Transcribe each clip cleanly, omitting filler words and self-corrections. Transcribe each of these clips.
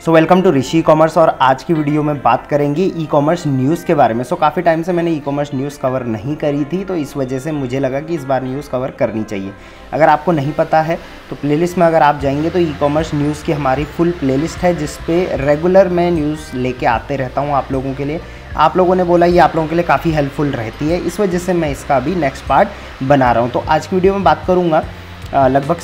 So welcome to Rishi commerce. और आज की वीडियो में बात करेंगे ई कॉमर्स न्यूज़ के बारे में। काफ़ी टाइम से मैंने ई कॉमर्स न्यूज़ कवर नहीं करी थी, तो इस वजह से मुझे लगा कि इस बार न्यूज़ कवर करनी चाहिए। अगर आपको नहीं पता है तो प्लेलिस्ट में अगर आप जाएंगे तो ई कॉमर्स न्यूज़ की हमारी फुल प्लेलिस्ट है, जिस पे रेगुलर मैं न्यूज़ लेके आते रहता हूँ आप लोगों के लिए। आप लोगों ने बोला ये आप लोगों के लिए काफ़ी हेल्पफुल रहती है, इस वजह से मैं इसका अभी नेक्स्ट पार्ट बना रहा हूँ। तो आज की वीडियो में बात करूँगा लगभग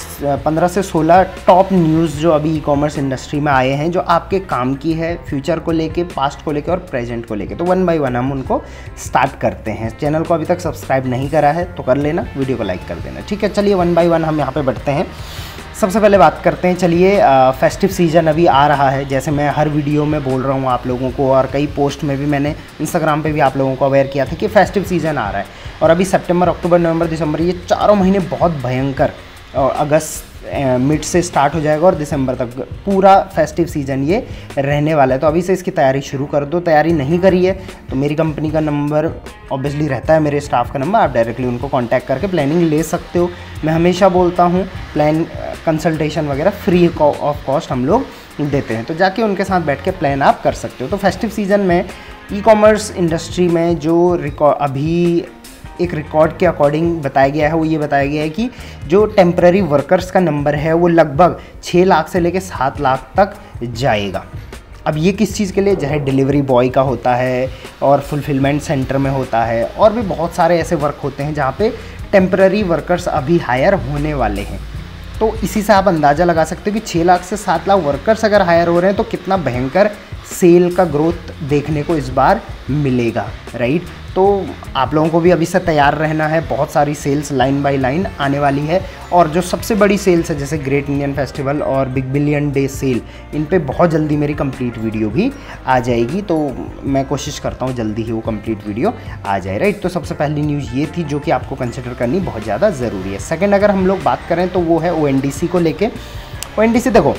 15 से 16 टॉप न्यूज़ जो अभी ई कॉमर्स इंडस्ट्री में आए हैं, जो आपके काम की है, फ्यूचर को लेके, पास्ट को लेके और प्रेजेंट को लेके। तो वन बाय वन हम उनको स्टार्ट करते हैं। चैनल को अभी तक सब्सक्राइब नहीं करा है तो कर लेना, वीडियो को लाइक कर देना, ठीक है। चलिए वन बाय वन हम यहाँ पे बढ़ते हैं। सबसे पहले बात करते हैं, चलिए फेस्टिव सीज़न अभी आ रहा है, जैसे मैं हर वीडियो में बोल रहा हूँ आप लोगों को, और कई पोस्ट में भी मैंने इंस्टाग्राम पे भी आप लोगों को अवेयर किया था कि फेस्टिव सीज़न आ रहा है। और अभी सितंबर, अक्टूबर, नवंबर, दिसंबर, ये चारों महीने बहुत भयंकर, और अगस्त मिड से स्टार्ट हो जाएगा और दिसंबर तक पूरा फेस्टिव सीज़न ये रहने वाला है। तो अभी से इसकी तैयारी शुरू कर दो। तैयारी नहीं करी है तो मेरी कंपनी का नंबर ऑब्वियसली रहता है, मेरे स्टाफ का नंबर, आप डायरेक्टली उनको कांटेक्ट करके प्लानिंग ले सकते हो। मैं हमेशा बोलता हूँ प्लान कंसल्टेशन वगैरह फ्री ऑफ कॉस्ट हम लोग देते हैं, तो जाके उनके साथ बैठ के प्लान आप कर सकते हो। तो फेस्टिव सीज़न में ई कॉमर्स इंडस्ट्री में जो अभी एक रिकॉर्ड के अकॉर्डिंग बताया गया है, वो ये बताया गया है कि जो टेम्पररी वर्कर्स का नंबर है वो लगभग 6 लाख से लेकर 7 लाख तक जाएगा। अब ये किस चीज़ के लिए, चाहे डिलीवरी बॉय का होता है और फुलफिलमेंट सेंटर में होता है, और भी बहुत सारे ऐसे वर्क होते हैं जहाँ पे टेम्पररी वर्कर्स अभी हायर होने वाले हैं। तो इसी से आप अंदाज़ा लगा सकते हो कि 6 लाख से 7 लाख वर्कर्स अगर हायर हो रहे हैं तो कितना भयंकर सेल का ग्रोथ देखने को इस बार मिलेगा, राइट। तो आप लोगों को भी अभी से तैयार रहना है, बहुत सारी सेल्स लाइन बाय लाइन आने वाली है। और जो सबसे बड़ी सेल्स है जैसे ग्रेट इंडियन फेस्टिवल और बिग बिलियन डे सेल, इन पे बहुत जल्दी मेरी कंप्लीट वीडियो भी आ जाएगी, तो मैं कोशिश करता हूँ जल्दी ही वो कंप्लीट वीडियो आ जाए, राइट। तो सबसे पहली न्यूज़ ये थी जो कि आपको कंसिडर करनी बहुत ज़्यादा ज़रूरी है। सेकेंड अगर हम लोग बात करें तो वो है ONDC को लेके। ONDC देखो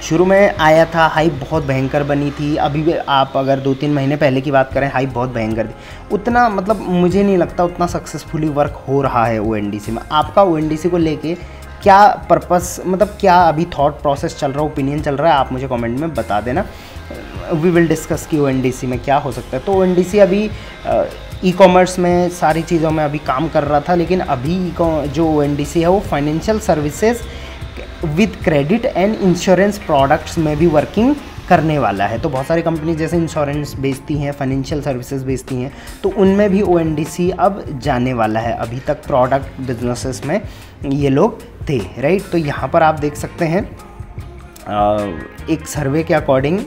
शुरू में आया था, हाइप बहुत भयंकर बनी थी। अभी भी आप अगर 2-3 महीने पहले की बात करें, हाइप बहुत भयंकर थी। उतना मतलब मुझे नहीं लगता उतना सक्सेसफुली वर्क हो रहा है ONDC में। आपका ONDC को लेके क्या पर्पस, मतलब क्या अभी थॉट प्रोसेस चल रहा है, ओपिनियन चल रहा है, आप मुझे कमेंट में बता देना। वी विल डिस्कस कि ONDC में क्या हो सकता है। तो ONDC अभी ई कॉमर्स में सारी चीज़ों में अभी काम कर रहा था, लेकिन अभी जो ONDC है वो financial services with credit and insurance products में भी वर्किंग करने वाला है। तो बहुत सारी कंपनी जैसे इंश्योरेंस बेचती हैं, फाइनेंशियल सर्विसेज बेचती हैं, तो उनमें भी ONDC अब जाने वाला है। अभी तक प्रोडक्ट बिजनेसेस में ये लोग थे, राइट। तो यहाँ पर आप देख सकते हैं एक सर्वे के according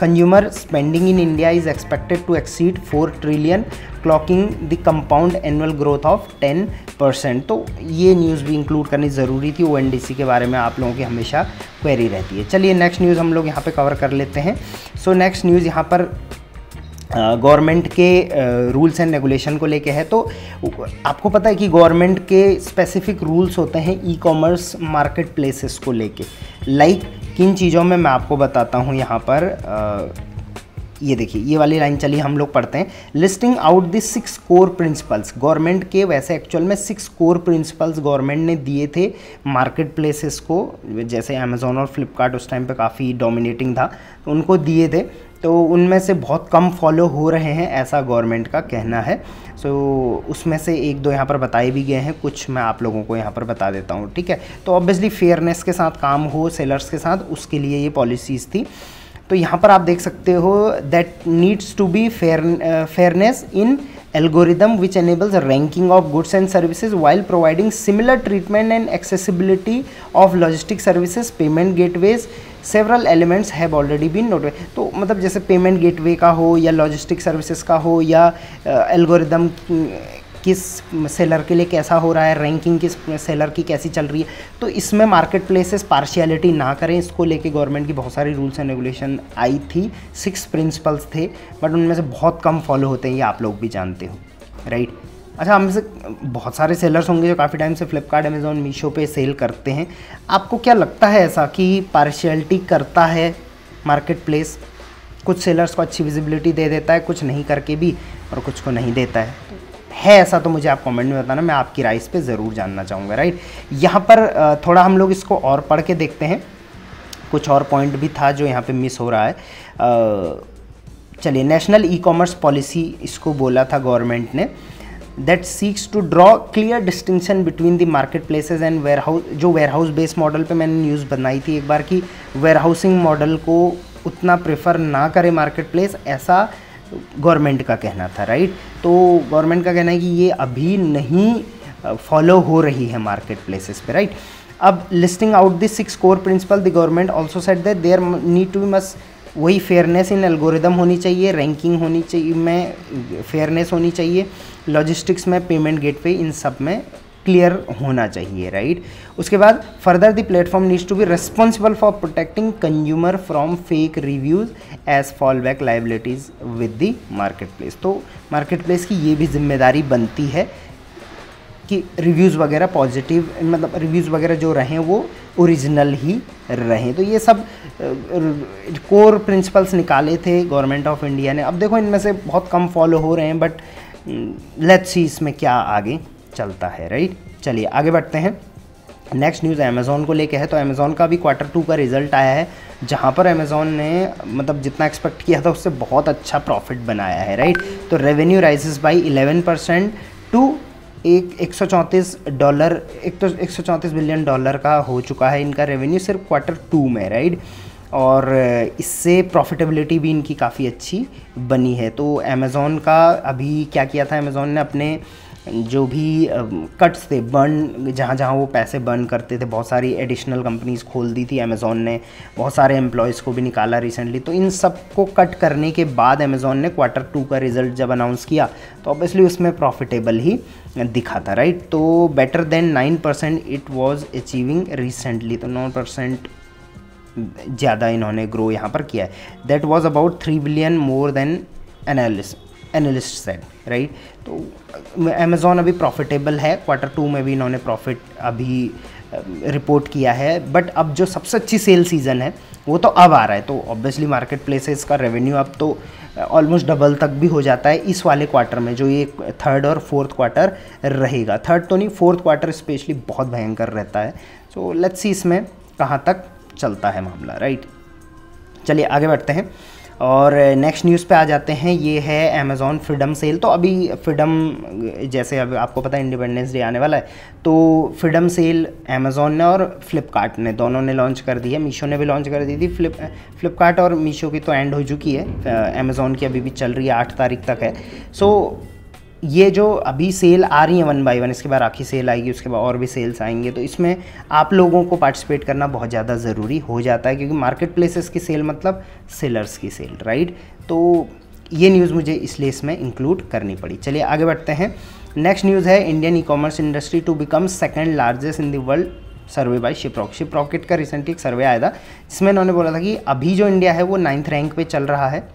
consumer spending in India is expected to exceed 4 trillion, clocking the compound annual growth of 10%। तो ये न्यूज़ भी इंक्लूड करनी ज़रूरी थी। ONDC के बारे में आप लोगों की हमेशा क्वेरी रहती है। चलिए नेक्स्ट न्यूज़ हम लोग यहाँ पे कवर कर लेते हैं। सो नेक्स्ट न्यूज़ यहाँ पर गवर्नमेंट के रूल्स एंड रेगुलेशन को लेके है। तो आपको पता है कि गवर्नमेंट के स्पेसिफिक रूल्स होते हैं ई कॉमर्स मार्केट प्लेसेस को लेके। लाइक किन चीज़ों में मैं आपको बताता हूँ यहाँ पर। ये देखिए, ये वाली लाइन चलिए हम लोग पढ़ते हैं। Listing out the 6 core principles. Government के वैसे एक्चुअल में 6 कोर प्रिंसिपल्स गवर्नमेंट ने दिए थे मार्केट प्लेसेस को, जैसे अमेज़ॉन और फ्लिपकार्ट उस टाइम पे काफ़ी डोमिनेटिंग था, तो उनको दिए थे। तो उनमें से बहुत कम फॉलो हो रहे हैं, ऐसा गवर्नमेंट का कहना है। सो उसमें से 1-2 यहाँ पर बताए भी गए हैं, कुछ मैं आप लोगों को यहाँ पर बता देता हूँ, ठीक है। तो ऑब्वियसली फेयरनेस के साथ काम हो सेलर्स के साथ, उसके लिए ये पॉलिसीज़ थी। तो यहाँ पर आप देख सकते हो that needs to be fairness in algorithm which enables ranking of goods and services while providing similar treatment and accessibility of logistic services, payment gateways, several elements have already been noted। तो मतलब जैसे payment gateway का हो या logistic services का हो या algorithm किस सेलर के लिए कैसा हो रहा है, रैंकिंग किस सेलर की कैसी चल रही है, तो इसमें मार्केट प्लेसेस पार्शियलिटी ना करें। इसको लेके गवर्नमेंट की बहुत सारी रूल्स एंड रेगुलेशन आई थी। 6 प्रिंसिपल्स थे, बट उनमें से बहुत कम फॉलो होते हैं, ये आप लोग भी जानते हो, राइट। अच्छा, हम से बहुत सारे सेलर्स होंगे जो काफ़ी टाइम से फ्लिपकार्ट, अमेज़ॉन, मीशो पे सेल करते हैं। आपको क्या लगता है ऐसा कि पार्शियलिटी करता है मार्केट प्लेस? कुछ सेलर्स को अच्छी विजिबिलिटी दे देता है, कुछ नहीं करके भी, और कुछ को नहीं देता है ऐसा? तो मुझे आप कमेंट में बताना, मैं आपकी राय इस पे ज़रूर जानना चाहूँगा, राइट। यहाँ पर थोड़ा हम लोग इसको और पढ़ के देखते हैं। कुछ और पॉइंट भी था जो यहाँ पे मिस हो रहा है। चलिए, नेशनल ई कॉमर्स पॉलिसी इसको बोला था गवर्नमेंट ने, that seeks to draw clear distinction between the market places and warehouse. जो वेयरहाउस बेस्ड मॉडल पे मैंने न्यूज़ बनाई थी एक बार कि वेयरहाउसिंग मॉडल को उतना प्रेफर ना करे मार्केट प्लेस, ऐसा गवर्नमेंट का कहना था, राइट। तो गवर्नमेंट का कहना है कि ये अभी नहीं फॉलो हो रही है मार्केट प्लेसेस पे, राइट। अब listing out the 6 core principal, the government also said that there need to be must, वही फेयरनेस इन एल्गोरिदम होनी चाहिए, रैंकिंग होनी चाहिए, में फेयरनेस होनी चाहिए, लॉजिस्टिक्स में, पेमेंट गेटवे, इन सब में क्लियर होना चाहिए, राइट। उसके बाद further the platform needs to be responsible for protecting consumer from fake reviews as fall back liabilities with the market place. तो मार्केट प्लेस की ये भी जिम्मेदारी बनती है कि रिव्यूज़ वगैरह पॉजिटिव, मतलब रिव्यूज़ वगैरह जो रहें वो ओरिजिनल ही रहें। तो ये सब कोर प्रिंसिपल्स निकाले थे गवर्नमेंट ऑफ इंडिया ने। अब देखो इनमें से बहुत कम फॉलो हो रहे हैं, बट लेट्स सी इसमें क्या आगे चलता है, राइट। चलिए आगे बढ़ते हैं। नेक्स्ट न्यूज़ अमेज़ॉन को लेके है। तो अमेज़ॉन का भी Q2 का रिजल्ट आया है, जहाँ पर अमेज़ॉन ने मतलब जितना एक्सपेक्ट किया था उससे बहुत अच्छा प्रॉफिट बनाया है, राइट। तो revenue raises by 11% to $134 billion का हो चुका है इनका रेवेन्यू सिर्फ Q2 में, राइट। और इससे प्रॉफिटेबिलिटी भी इनकी काफ़ी अच्छी बनी है। तो अमेज़ॉन का अभी क्या किया था, अमेज़ॉन ने अपने जो भी कट्स थे, बर्न, जहाँ जहाँ वो पैसे बर्न करते थे, बहुत सारी एडिशनल कंपनीज़ खोल दी थी अमेज़ॉन ने, बहुत सारे एम्प्लॉयज़ को भी निकाला रिसेंटली। तो इन सब को कट करने के बाद अमेज़ॉन ने Q2 का रिज़ल्ट जब अनाउंस किया तो ऑब्वियसली उसमें प्रॉफिटेबल ही दिखा था, राइट। तो better than 9% it was achieving recently, तो 9% ज़्यादा इन्होंने ग्रो यहाँ पर किया है। That was about 3 billion more than analyst said, right. तो अमेज़ॉन अभी प्रॉफिटेबल है, Q2 में भी इन्होंने प्रॉफिट अभी रिपोर्ट किया है। बट अब जो सबसे अच्छी सेल सीज़न है वो तो अब आ रहा है, तो ऑब्वियसली मार्केट प्लेसेस का रेवेन्यू अब तो ऑलमोस्ट डबल तक भी हो जाता है इस वाले क्वार्टर में, जो ये 3rd और 4th क्वार्टर रहेगा। 3rd तो नहीं, 4th क्वार्टर स्पेशली बहुत भयंकर रहता है। सो लेट्स सी इसमें कहाँ तक चलता है मामला, राइट। चलिए आगे बढ़ते हैं और नेक्स्ट न्यूज़ पे आ जाते हैं। ये है अमेज़ॉन फ्रीडम सेल। तो अभी फ्रीडम, जैसे अब आपको पता है इंडिपेंडेंस डे आने वाला है, तो फ्रीडम सेल अमेज़ॉन ने और फ्लिपकार्ट ने, दोनों ने लॉन्च कर दी है। मीशो ने भी लॉन्च कर दी थी। फ्लिपकार्ट और मीशो की तो एंड हो चुकी है, अमेज़ॉन की अभी भी चल रही है, 8 तारीख तक है। सो ये जो अभी सेल आ रही है 1 बाय 1, इसके बाद आखिरी सेल आएगी, उसके बाद और भी सेल्स आएंगे, तो इसमें आप लोगों को पार्टिसिपेट करना बहुत ज़्यादा ज़रूरी हो जाता है, क्योंकि मार्केट प्लेसेस की सेल मतलब सेलर्स की सेल, राइट। तो ये न्यूज़ मुझे इसलिए इसमें इंक्लूड करनी पड़ी। चलिए आगे बढ़ते हैं। नेक्स्ट न्यूज़ है Indian e commerce industry to become 2nd largest in the world, survey by Shiprocket का रिसेंटली एक सर्वे आया था, जिसमें इन्होंने बोला था कि अभी जो इंडिया है वो 9th रैंक पे चल रहा है।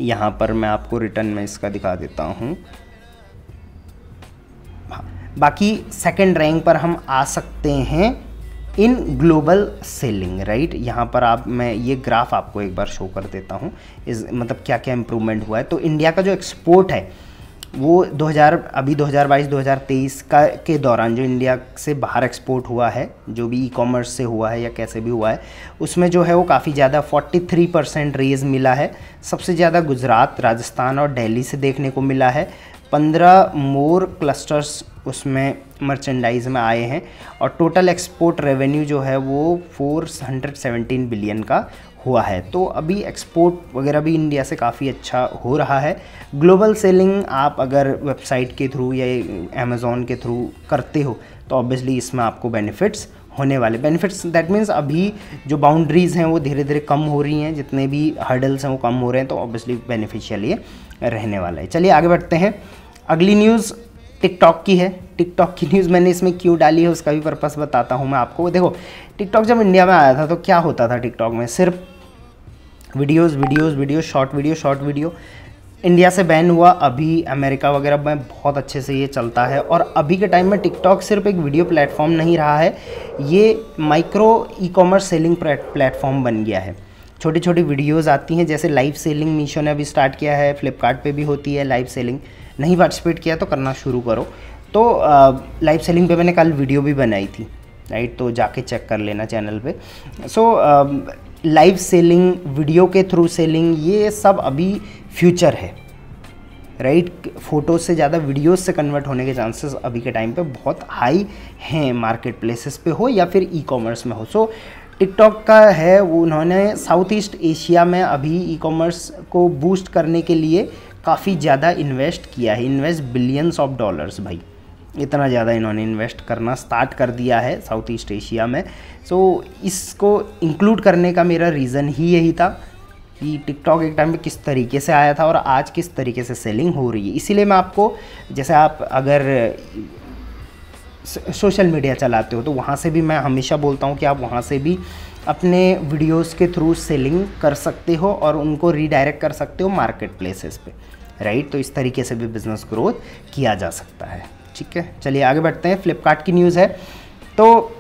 यहाँ पर मैं आपको रिटर्न में इसका दिखा देता हूँ। बाकी 2nd रैंक पर हम आ सकते हैं इन ग्लोबल सेलिंग, राइट। यहाँ पर मैं ये ग्राफ आपको एक बार शो कर देता हूँ, मतलब क्या क्या इम्प्रूवमेंट हुआ है। तो इंडिया का जो एक्सपोर्ट है वो 2022-2023 के दौरान जो इंडिया से बाहर एक्सपोर्ट हुआ है, जो भी ई कॉमर्स से हुआ है या कैसे भी हुआ है, उसमें जो है वो काफ़ी ज़्यादा 43% रेज मिला है। सबसे ज़्यादा गुजरात, राजस्थान और दिल्ली से देखने को मिला है। 15 मोर क्लस्टर्स उसमें मर्चेंडाइज में आए हैं और टोटल एक्सपोर्ट रेवेन्यू जो है वो 417 बिलियन का हुआ है। तो अभी एक्सपोर्ट वगैरह भी इंडिया से काफ़ी अच्छा हो रहा है। ग्लोबल सेलिंग आप अगर वेबसाइट के थ्रू या अमेज़ॉन के थ्रू करते हो तो ऑब्वियसली इसमें आपको बेनिफिट्स होने वाले। बेनिफिट्स दैट मीन्स अभी जो बाउंड्रीज़ हैं वो धीरे धीरे कम हो रही हैं, जितने भी हर्डल्स हैं वो कम हो रहे हैं, तो ऑब्वियसली बेनिफिशियल ये रहने वाला है। चलिए आगे बढ़ते हैं। अगली न्यूज़ टिकटॉक की है। टिकटॉक की न्यूज़ मैंने इसमें क्यों डाली है उसका भी पर्पस बताता हूँ मैं आपको। देखो टिकटॉक जब इंडिया में आया था तो क्या होता था, टिकटॉक में सिर्फ वीडियोज़, शॉर्ट वीडियो। इंडिया से बैन हुआ, अभी अमेरिका वगैरह में बहुत अच्छे से ये चलता है। और अभी के टाइम में टिकटॉक सिर्फ एक वीडियो प्लेटफॉर्म नहीं रहा है, ये micro e commerce selling platform बन गया है। छोटी छोटी वीडियोज़ आती हैं, जैसे लाइव सेलिंग मीशो ने अभी स्टार्ट किया है, फ्लिपकार्ट पे भी होती है लाइव सेलिंग। नहीं पार्टिसिपेट किया तो करना शुरू करो। तो लाइव सेलिंग पे मैंने कल वीडियो भी बनाई थी, राइट, तो जाके चेक कर लेना चैनल पे। सो लाइव सेलिंग, वीडियो के थ्रू सेलिंग, ये सब अभी फ्यूचर है, राइट। फ़ोटोज़ से ज़्यादा वीडियोस से कन्वर्ट होने के चांसेस अभी के टाइम पे बहुत हाई हैं, मार्केट प्लेसेस पे हो या फिर ई कॉमर्स में हो। सो टिकटॉक का है, वो उन्होंने साउथ ईस्ट एशिया में अभी ई कॉमर्स को बूस्ट करने के लिए काफ़ी ज़्यादा इन्वेस्ट किया है, इन्वेस्ट बिलियंस ऑफ डॉलर्स भाई, इतना ज़्यादा इन्होंने इन्वेस्ट करना स्टार्ट कर दिया है साउथ ईस्ट एशिया में। सो इसको इंक्लूड करने का मेरा रीज़न ही यही था कि टिकटॉक एक टाइम पे किस तरीके से आया था और आज किस तरीके से सेलिंग हो रही है। इसीलिए मैं आपको, जैसे आप अगर सोशल मीडिया चलाते हो तो वहाँ से भी मैं हमेशा बोलता हूँ कि आप वहाँ से भी अपने वीडियोस के थ्रू सेलिंग कर सकते हो और उनको रीडायरेक्ट कर सकते हो मार्केट प्लेसेस पे, राइट। तो इस तरीके से भी बिज़नेस ग्रोथ किया जा सकता है, ठीक है। चलिए आगे बढ़ते हैं। फ्लिपकार्ट की न्यूज़ है। तो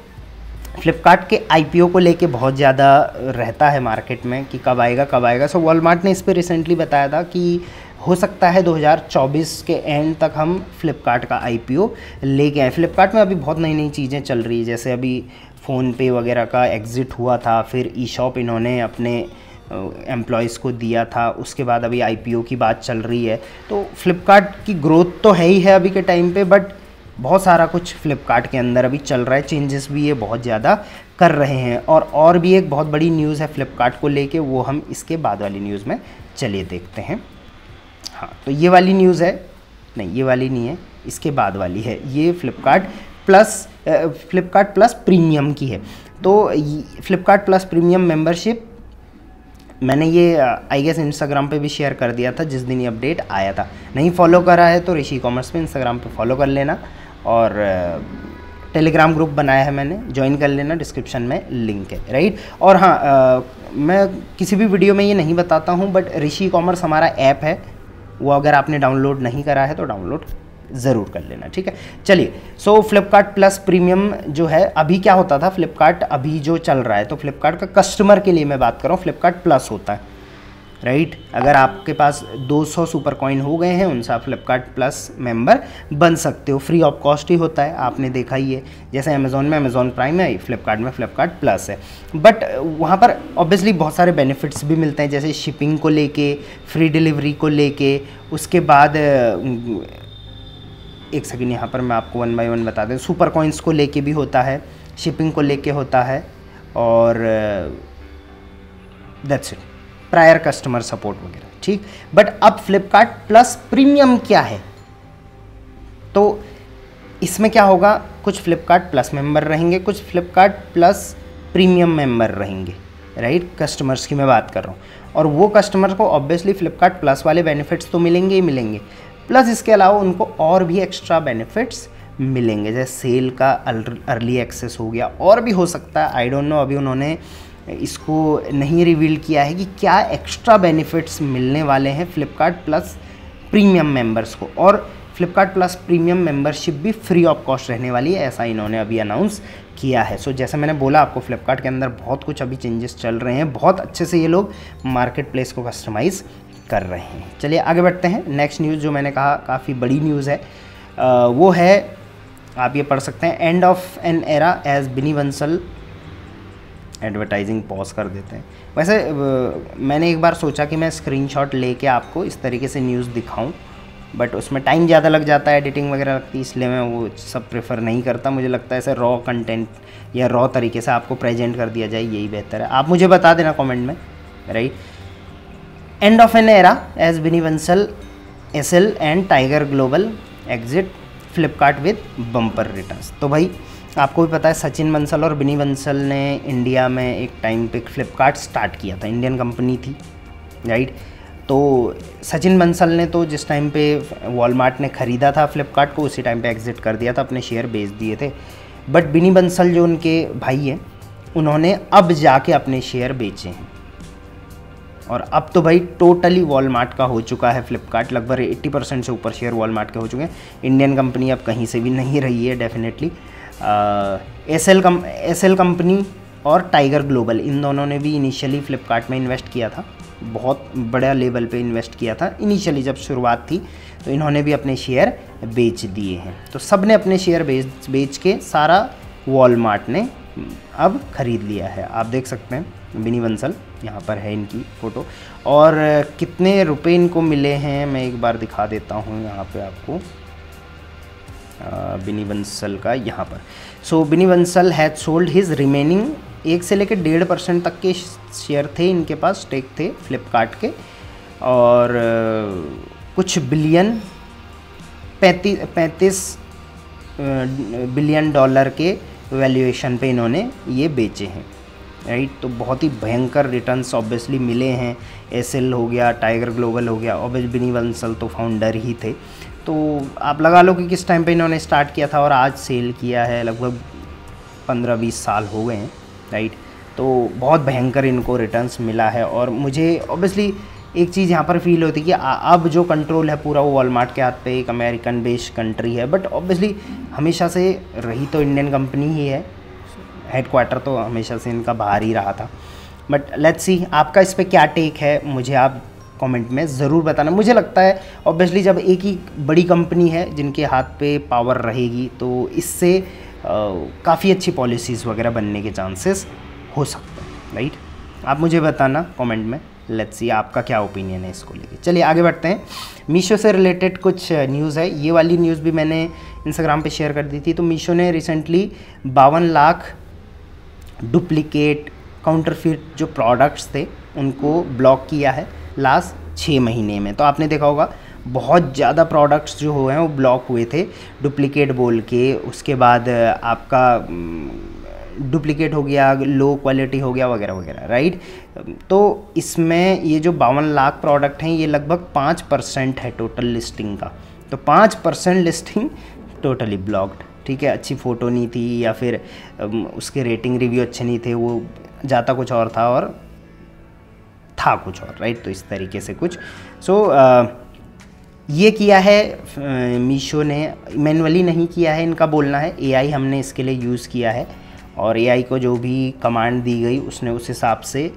फ्लिपकार्ट के आईपीओ को लेके बहुत ज़्यादा रहता है मार्केट में कि कब आएगा कब आएगा। सो वॉलमार्ट ने इस पर रिसेंटली बताया था कि हो सकता है 2024 के एंड तक हम फ्लिपकार्ट का आईपीओ लेके आए। फ्लिपकार्ट में अभी बहुत नई नई चीज़ें चल रही है, जैसे अभी फ़ोनपे वगैरह का एग्ज़िट हुआ था, फिर ई शॉप इन्होंने अपने एम्प्लॉयज़ को दिया था, उसके बाद अभी आईपीओ की बात चल रही है। तो फ्लिपकार्ट की ग्रोथ तो है ही है अभी के टाइम पे, बट बहुत सारा कुछ फ्लिपकार्ट के अंदर अभी चल रहा है, चेंजेस भी ये बहुत ज़्यादा कर रहे हैं। और भी एक बहुत बड़ी न्यूज़ है फ्लिपकार्ट को लेके, वो हम इसके बाद वाली न्यूज़ में चलिए देखते हैं। हाँ, तो ये वाली न्यूज़ है, नहीं ये वाली नहीं है, इसके बाद वाली है। ये फ्लिपकार्ट प्लस प्रीमियम की है। तो फ्लिपकार्ट प्लस प्रीमियम मेंबरशिप मैंने ये आई गेस इंस्टाग्राम पे भी शेयर कर दिया था जिस दिन ये अपडेट आया था। नहीं फॉलो करा है तो ऋषि कॉमर्स पे इंस्टाग्राम पे फॉलो कर लेना, और टेलीग्राम ग्रुप बनाया है मैंने, ज्वाइन कर लेना, डिस्क्रिप्शन में लिंक है, राइट। और हाँ, मैं किसी भी वीडियो में ये नहीं बताता हूँ, बट ऋषि कॉमर्स हमारा ऐप है, वो अगर आपने डाउनलोड नहीं करा है तो डाउनलोड ज़रूर कर लेना, ठीक है। चलिए, सो फ्लिपकार्ट प्लस प्रीमियम जो है, अभी क्या होता था, फ्लिपकार्ट अभी जो चल रहा है, तो फ्लिपकार्ट का कस्टमर के लिए मैं बात कर रहा हूँ, फ्लिपकार्ट प्लस होता है, राइट। अगर आपके पास 200 सुपर कॉइन हो गए हैं, उनसे आप फ्लिपकार्ट प्लस मेंबर बन सकते हो, फ्री ऑफ कॉस्ट ही होता है, आपने देखा ही है। जैसे अमेज़ॉन में अमेज़ॉन प्राइम है, फ्लिपकार्ट में फ्लिपकार्ट प्लस है, बट वहाँ पर ऑब्वियसली बहुत सारे बेनिफिट्स भी मिलते हैं, जैसे शिपिंग को लेके, फ्री डिलीवरी को लेके। उसके बाद एक सेकंड, यहाँ पर मैं आपको 1 बाय 1 बता दें, सुपर कॉइन्स को लेके भी होता है, शिपिंग को लेके होता है, और that's it, prior customer support वगैरह, ठीक। बट अब फ्लिपकार्ट प्लस प्रीमियम क्या है, तो इसमें क्या होगा, कुछ फ्लिपकार्ट प्लस मेंबर रहेंगे, कुछ फ्लिपकार्ट प्लस प्रीमियम मेंबर रहेंगे, राइट। कस्टमर्स की मैं बात कर रहा हूँ, और वो कस्टमर को ऑब्वियसली फ्लिपकार्ट प्लस वाले बेनिफिट्स तो मिलेंगे ही मिलेंगे, प्लस इसके अलावा उनको और भी एक्स्ट्रा बेनिफिट्स मिलेंगे, जैसे सेल का अर्ली एक्सेस हो गया, और भी हो सकता है, आई डोंट नो, अभी उन्होंने इसको नहीं रिवील किया है कि क्या एक्स्ट्रा बेनिफिट्स मिलने वाले हैं फ्लिपकार्ट प्लस प्रीमियम मेंबर्स को। और फ्लिपकार्ट प्लस प्रीमियम मेंबरशिप भी फ्री ऑफ कॉस्ट रहने वाली है, ऐसा इन्होंने अभी अनाउंस किया है। सो जैसे मैंने बोला आपको, फ्लिपकार्ट के अंदर बहुत कुछ अभी चेंजेस चल रहे हैं, बहुत अच्छे से ये लोग मार्केट प्लेस को कस्टमाइज़ कर रहे हैं। चलिए आगे बढ़ते हैं। नेक्स्ट न्यूज़ जो मैंने कहा काफ़ी बड़ी न्यूज़ है, वो है, आप ये पढ़ सकते हैं, end of an era as Binny Bansal. Advertising pause कर देते हैं। वैसे मैंने एक बार सोचा कि मैं स्क्रीनशॉट लेके आपको इस तरीके से न्यूज़ दिखाऊं, बट उसमें टाइम ज़्यादा लग जाता है, एडिटिंग वगैरह लगती है, इसलिए मैं वो सब प्रेफर नहीं करता। मुझे लगता है ऐसे रॉ कंटेंट या रॉ तरीके से आपको प्रेजेंट कर दिया जाए, यही बेहतर है। आप मुझे बता देना कमेंट में, right. End of an era as Binny Bansal, SL and Tiger Global exit Flipkart with bumper returns. तो भाई आपको भी पता है, सचिन बंसल और बिनी बंसल ने इंडिया में एक टाइम पे फ्लिपकार्ट स्टार्ट किया था, इंडियन कंपनी थी, राइट। तो सचिन बंसल ने तो जिस टाइम पे वॉलमार्ट ने ख़रीदा था फ्लिपकार्ट को, उसी टाइम पे एग्जिट कर दिया था, अपने शेयर बेच दिए थे। बट बिनी बंसल जो उनके भाई हैं, उन्होंने अब जाके अपने शेयर बेचे हैं, और अब तो भाई टोटली वॉलमार्ट का हो चुका है फ्लिपकार्ट, लगभग 80% से ऊपर शेयर वॉलमार्ट के हो चुके हैं। इंडियन कंपनी अब कहीं से भी नहीं रही है डेफिनेटली। एसएल कंपनी और टाइगर ग्लोबल, इन दोनों ने भी इनिशियली फ्लिपकार्ट में इन्वेस्ट किया था, बहुत बड़ा लेवल पे इन्वेस्ट किया था इनिशियली जब शुरुआत थी। तो इन्होंने भी अपने शेयर बेच दिए हैं। तो सब ने अपने शेयर बेच के सारा वॉलमार्ट ने अब ख़रीद लिया है। आप देख सकते हैं बिनी बंसल, यहाँ पर है इनकी फ़ोटो, और कितने रुपए इनको मिले हैं मैं एक बार दिखा देता हूँ यहाँ पे आपको, बिनी बंसल का यहाँ पर। सो बिनी Bansal has sold his remaining 1 से लेकर 1.5% तक के शेयर थे इनके पास, स्टेक थे फ्लिपकार्ट के, और कुछ बिलियन 35 बिलियन डॉलर के वैल्यूएशन पे इन्होंने ये बेचे हैं, राइट। तो बहुत ही भयंकर रिटर्न्स ऑब्वियसली मिले हैं। एसएल हो गया, टाइगर ग्लोबल हो गया, ऑब्वियसली बिनी बंसल तो फाउंडर ही थे। तो आप लगा लो कि किस टाइम पे इन्होंने स्टार्ट किया था और आज सेल किया है, लगभग 15-20 साल हो गए हैं, राइट। तो बहुत भयंकर इनको रिटर्न्स मिला है। और मुझे ऑब्वियसली एक चीज़ यहाँ पर फील होती है कि अब जो कंट्रोल है पूरा वो वॉलमार्ट के हाथ पे, एक अमेरिकन बेस्ड कंट्री है, बट ऑब्वियसली हमेशा से रही तो इंडियन कंपनी ही है, हेडक्वार्टर तो हमेशा से इनका बाहर ही रहा था। बट लेट्स सी आपका इस पर क्या टेक है, मुझे आप कमेंट में ज़रूर बताना। मुझे लगता है ऑब्वियसली जब एक ही बड़ी कंपनी है जिनके हाथ पे पावर रहेगी तो इससे काफ़ी अच्छी पॉलिसीज़ वगैरह बनने के चांसेस हो सकते हैं, राइट। आप मुझे बताना कमेंट में, लेट्स सी आपका क्या ओपिनियन है इसको लेके। चलिए आगे बढ़ते हैं। मीशो से रिलेटेड कुछ न्यूज़ है, ये वाली न्यूज़ भी मैंने इंस्टाग्राम पे शेयर कर दी थी। तो मीशो ने रिसेंटली 52 लाख डुप्लीकेट काउंटरफिट जो प्रोडक्ट्स थे उनको ब्लॉक किया है लास्ट 6 महीने में। तो आपने देखा होगा बहुत ज़्यादा प्रोडक्ट्स जो हुए हैं वो ब्लॉक हुए थे डुप्लीकेट बोल के। उसके बाद आपका डुप्लीकेट हो गया, लो क्वालिटी हो गया, वगैरह वगैरह, राइट। तो इसमें ये जो 52 लाख प्रोडक्ट हैं ये लगभग 5% है टोटल लिस्टिंग का। तो 5% लिस्टिंग टोटली ब्लॉक्ड, ठीक है। अच्छी फ़ोटो नहीं थी या फिर उसके रेटिंग रिव्यू अच्छे नहीं थे, वो जाता कुछ और था और था कुछ और, राइट। तो इस तरीके से कुछ ये किया है मीशो ने, मैनुअली नहीं किया है, इनका बोलना है। एआई हमने इसके लिए यूज़ किया है और एआई को जो भी कमांड दी गई उसने उस हिसाब से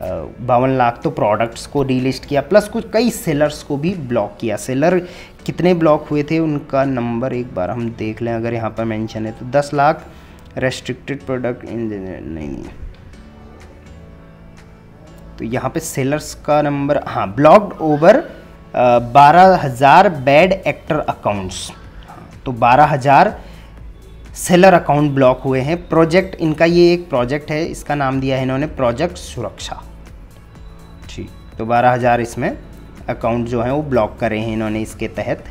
52 लाख तो प्रोडक्ट्स को डीलिस्ट किया, प्लस कुछ कई सेलर्स को भी ब्लॉक किया। सेलर कितने ब्लॉक हुए थे उनका नंबर एक बार हम देख लें, अगर यहाँ पर मेंशन है तो 10 लाख रेस्ट्रिक्टेड प्रोडक्ट इन नहीं, तो यहाँ पे सेलर्स का नंबर, हाँ, blocked over 12,000 bad actor accounts. तो 12,000 सेलर अकाउंट ब्लॉक हुए हैं। प्रोजेक्ट इनका ये एक प्रोजेक्ट है, इसका नाम दिया है इन्होंने प्रोजेक्ट सुरक्षा, ठीक। तो 12,000 इसमें अकाउंट जो हैं वो ब्लॉक करे हैं इन्होंने इसके तहत।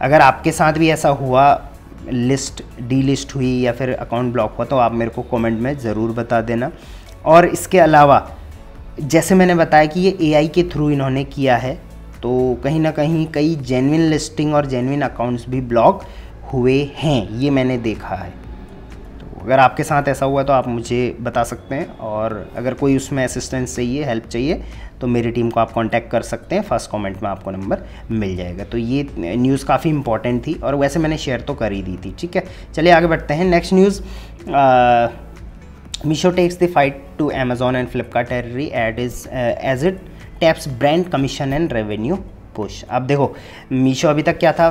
अगर आपके साथ भी ऐसा हुआ, लिस्ट डीलिस्ट हुई या फिर अकाउंट ब्लॉक हुआ, तो आप मेरे को कमेंट में ज़रूर बता देना। और इसके अलावा जैसे मैंने बताया कि ये एआई के थ्रू इन्होंने किया है, तो कहीं ना कहीं कई जेन्युइन लिस्टिंग और जेन्युइन अकाउंट्स भी ब्लॉक हुए हैं, ये मैंने देखा है। तो अगर आपके साथ ऐसा हुआ तो आप मुझे बता सकते हैं, और अगर कोई उसमें असिस्टेंस चाहिए, हेल्प चाहिए, तो मेरी टीम को आप कांटेक्ट कर सकते हैं। फर्स्ट कमेंट में आपको नंबर मिल जाएगा। तो ये न्यूज़ काफ़ी इंपॉर्टेंट थी और वैसे मैंने शेयर तो कर ही दी थी, ठीक है। चलिए आगे बढ़ते हैं। Next news, Meesho takes the fight to Amazon and Flipkart territory as it taps brand commission and revenue push. अब देखो मीशो अभी तक क्या था,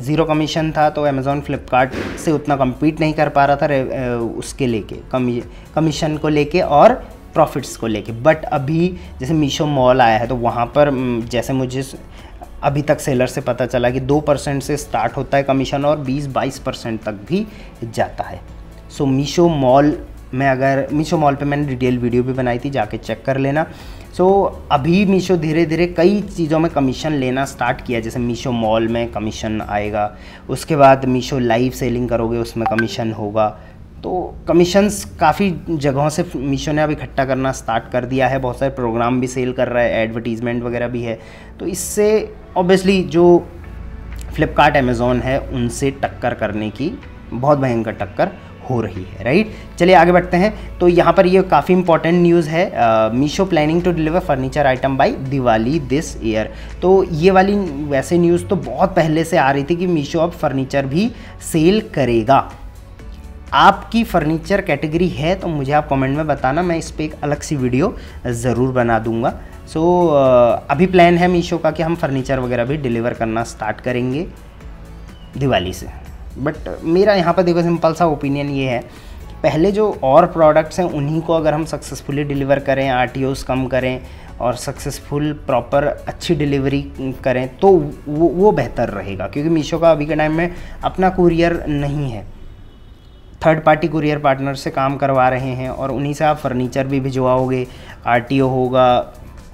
0 कमीशन था, तो अमेज़ॉन फ्लिपकार्ट से उतना कम्पीट नहीं कर पा रहा था उसके लेके, कमीशन को लेके और प्रॉफिट्स को लेके। बट अभी जैसे मीशो मॉल आया है तो वहाँ पर जैसे मुझे अभी तक सेलर से पता चला कि 2% से स्टार्ट होता है कमीशन और 20-22% तक भी जाता है। सो मीशो मॉल में, अगर मीशो मॉल पे मैंने डिटेल वीडियो भी बनाई थी, जाके चेक कर लेना। सो अभी मीशो धीरे धीरे कई चीज़ों में कमीशन लेना स्टार्ट किया, जैसे मीशो मॉल में कमीशन आएगा, उसके बाद मीशो लाइव सेलिंग करोगे उसमें कमीशन होगा। तो कमीशंस काफ़ी जगहों से मीशो ने अब इकट्ठा करना स्टार्ट कर दिया है, बहुत सारे प्रोग्राम भी सेल कर रहा है, एडवर्टीज़मेंट वगैरह भी है। तो इससे ऑब्वियसली जो फ्लिपकार्ट अमेज़ॉन है उनसे टक्कर करने की बहुत भयंकर टक्कर हो रही है, राइट। चलिए आगे बढ़ते हैं। तो यहाँ पर ये काफ़ी इंपॉर्टेंट न्यूज़ है, Meesho planning to deliver furniture item by Diwali this year. तो ये वाली वैसे न्यूज़ तो बहुत पहले से आ रही थी कि मीशो अब फर्नीचर भी सेल करेगा। आपकी फर्नीचर कैटेगरी है तो मुझे आप कमेंट में बताना, मैं इस पर एक अलग सी वीडियो ज़रूर बना दूंगा। सो अभी प्लान है मीशो का कि हम फर्नीचर वगैरह भी डिलीवर करना स्टार्ट करेंगे दिवाली से, बट मेरा यहाँ पर देखो सिंपल सा ओपिनियन ये है, पहले जो और प्रोडक्ट्स हैं उन्हीं को अगर हम सक्सेसफुली डिलीवर करें, आरटीओस कम करें और सक्सेसफुल प्रॉपर अच्छी डिलीवरी करें तो वो बेहतर रहेगा। क्योंकि मीशो का अभी के टाइम में अपना कुरियर नहीं है, थर्ड पार्टी कुरियर पार्टनर से काम करवा रहे हैं और उन्हीं से आप फर्नीचर भी भिजवाओगे, आरटीओ होगा,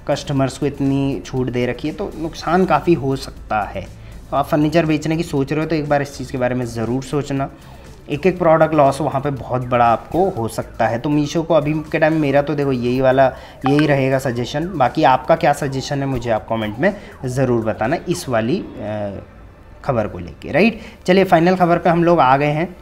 कस्टमर्स को इतनी छूट दे रखी है तो नुकसान काफ़ी हो सकता है। तो आप फर्नीचर बेचने की सोच रहे हो तो एक बार इस चीज़ के बारे में ज़रूर सोचना। एक एक प्रोडक्ट लॉस वहाँ पे बहुत बड़ा आपको हो सकता है। तो मीशो को अभी के टाइम मेरा तो देखो यही रहेगा सजेशन। बाकी आपका क्या सजेशन है मुझे आप कमेंट में ज़रूर बताना इस वाली खबर को लेके, राइट। चलिए फाइनल खबर पे हम लोग आ गए हैं।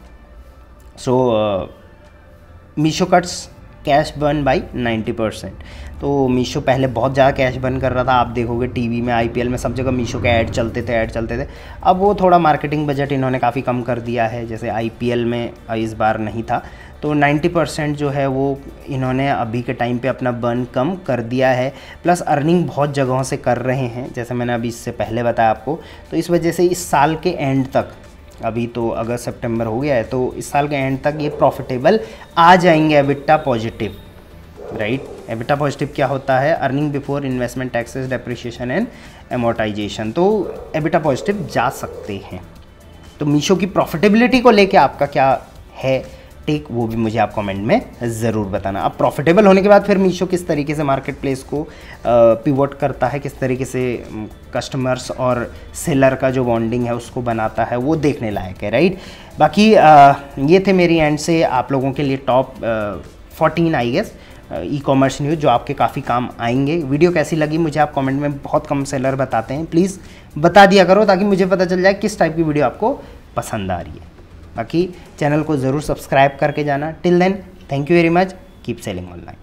Meesho cuts cash burn by 90%। तो मीशो पहले बहुत ज़्यादा कैश बर्न कर रहा था, आप देखोगे टीवी में, आईपीएल में, सब जगह मीशो के ऐड चलते थे। अब वो थोड़ा मार्केटिंग बजट इन्होंने काफ़ी कम कर दिया है, जैसे आईपीएल में इस बार नहीं था। तो 90% जो है वो इन्होंने अभी के टाइम पे अपना बर्न कम कर दिया है। प्लस अर्निंग बहुत जगहों से कर रहे हैं, जैसे मैंने अभी इससे पहले बताया आपको। तो इस वजह से इस साल के एंड तक, अभी तो अगस्त सितंबर हो गया है, तो इस साल के एंड तक ये प्रॉफिटेबल आ जाएंगे, EBITDA positive, right. EBITDA positive क्या होता है? Earning before investment, taxes, depreciation and amortisation. तो एबिटा पॉजिटिव जा सकते हैं। तो मीशो की प्रॉफिटेबिलिटी को लेके आपका क्या है टेक, वो भी मुझे आप कमेंट में ज़रूर बताना। अब प्रॉफिटेबल होने के बाद फिर मीशो किस तरीके से मार्केट प्लेस को पिवोट करता है, किस तरीके से कस्टमर्स और सेलर का जो बॉन्डिंग है उसको बनाता है, वो देखने लायक है, राइट। बाकी ये थे मेरी एंड से आप लोगों के लिए top 14 I guess e commerce news जो आपके काफ़ी काम आएंगे। वीडियो कैसी लगी मुझे आप कमेंट में, बहुत कम सेलर बताते हैं, प्लीज़ बता दिया करो ताकि मुझे पता चल जाए किस टाइप की वीडियो आपको पसंद आ रही है। बाकी चैनल को ज़रूर सब्सक्राइब करके जाना। Till then, thank you very much, keep selling online.